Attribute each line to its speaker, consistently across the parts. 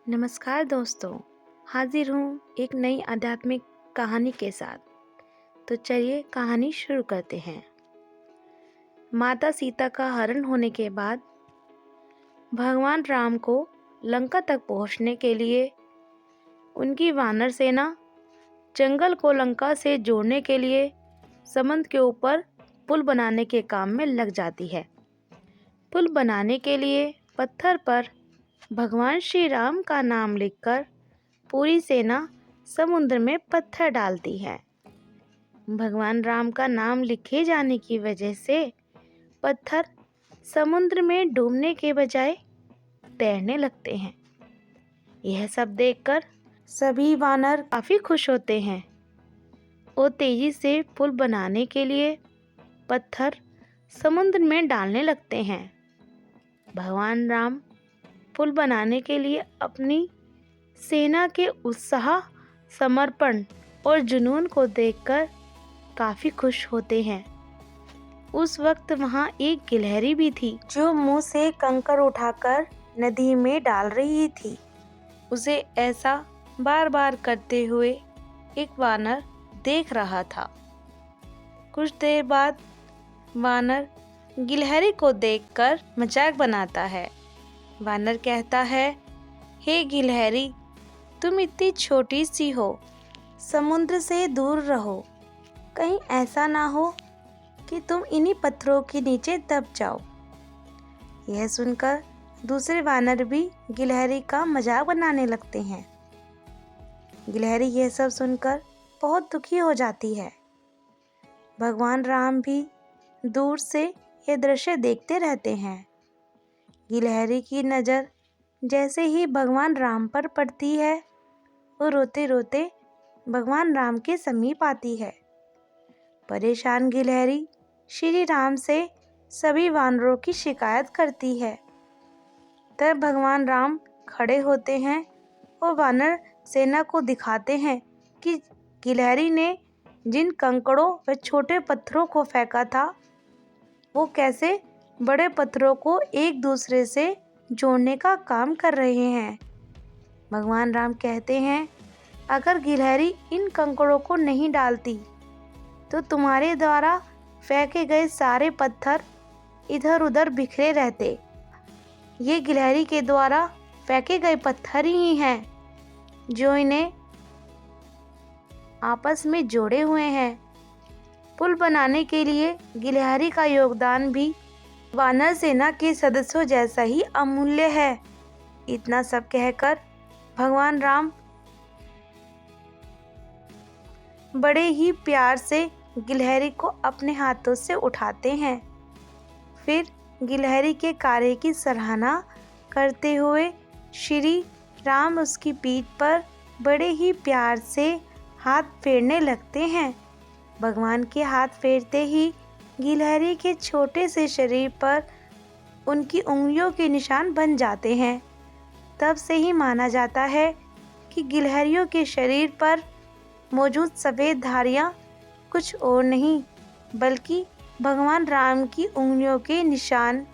Speaker 1: नमस्कार दोस्तों, हाजिर हूँ एक नई आध्यात्मिक कहानी के साथ। तो चलिए कहानी शुरू करते हैं। माता सीता का हरण होने के बाद भगवान राम को लंका तक पहुँचने के लिए उनकी वानर सेना जंगल को लंका से जोड़ने के लिए समुद्र के ऊपर पुल बनाने के काम में लग जाती है। पुल बनाने के लिए पत्थर पर भगवान श्री राम का नाम लिखकर पूरी सेना समुद्र में पत्थर डालती है। भगवान राम का नाम लिखे जाने की वजह से पत्थर समुद्र में डूबने के बजाय तैरने लगते हैं। यह सब देखकर सभी वानर काफ़ी खुश होते हैं और तेजी से पुल बनाने के लिए पत्थर समुद्र में डालने लगते हैं। भगवान राम पुल बनाने के लिए अपनी सेना के उत्साह, समर्पण और जुनून को देखकर काफ़ी खुश होते हैं। उस वक्त वहाँ एक गिलहरी भी थी जो मुंह से कंकड़ उठाकर नदी में डाल रही थी। उसे ऐसा बार बार करते हुए एक वानर देख रहा था। कुछ देर बाद वानर गिलहरी को देखकर मजाक बनाता है। वानर कहता है, हे गिलहरी, तुम इतनी छोटी सी हो, समुद्र से दूर रहो। कहीं ऐसा ना हो कि तुम इन्हीं पत्थरों के नीचे दब जाओ। यह सुनकर दूसरे वानर भी गिलहरी का मजाक बनाने लगते हैं। गिलहरी यह सब सुनकर बहुत दुखी हो जाती है। भगवान राम भी दूर से यह दृश्य देखते रहते हैं। गिलहरी की नज़र जैसे ही भगवान राम पर पड़ती है, वो रोते रोते भगवान राम के समीप आती है। परेशान गिलहरी श्री राम से सभी वानरों की शिकायत करती है। तब भगवान राम खड़े होते हैं और वानर सेना को दिखाते हैं कि गिलहरी ने जिन कंकड़ों व छोटे पत्थरों को फेंका था, वो कैसे बड़े पत्थरों को एक दूसरे से जोड़ने का काम कर रहे हैं। भगवान राम कहते हैं, अगर गिलहरी इन कंकड़ों को नहीं डालती तो तुम्हारे द्वारा फेंके गए सारे पत्थर इधर उधर बिखरे रहते। ये गिलहरी के द्वारा फेंके गए पत्थर ही हैं जो इन्हें आपस में जोड़े हुए हैं। पुल बनाने के लिए गिलहरी का योगदान भी वानर सेना के सदस्यों जैसा ही अमूल्य है। इतना सब कहकर भगवान राम बड़े ही प्यार से गिलहरी को अपने हाथों से उठाते हैं। फिर गिलहरी के कार्य की सराहना करते हुए श्री राम उसकी पीठ पर बड़े ही प्यार से हाथ फेरने लगते हैं। भगवान के हाथ फेरते ही गिलहरी के छोटे से शरीर पर उनकी उंगलियों के निशान बन जाते हैं। तब से ही माना जाता है कि गिलहरियों के शरीर पर मौजूद सफ़ेद धारियाँ कुछ और नहीं बल्कि भगवान राम की उंगलियों के निशान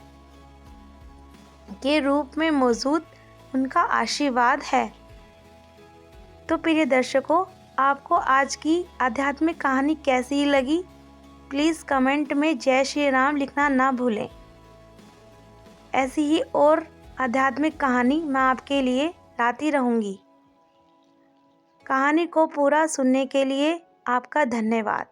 Speaker 1: के रूप में मौजूद उनका आशीर्वाद है। तो प्रिय दर्शकों, आपको आज की आध्यात्मिक कहानी कैसी लगी? प्लीज़ कमेंट में जय श्री राम लिखना ना भूलें। ऐसी ही और आध्यात्मिक कहानी मैं आपके लिए लाती रहूँगी। कहानी को पूरा सुनने के लिए आपका धन्यवाद।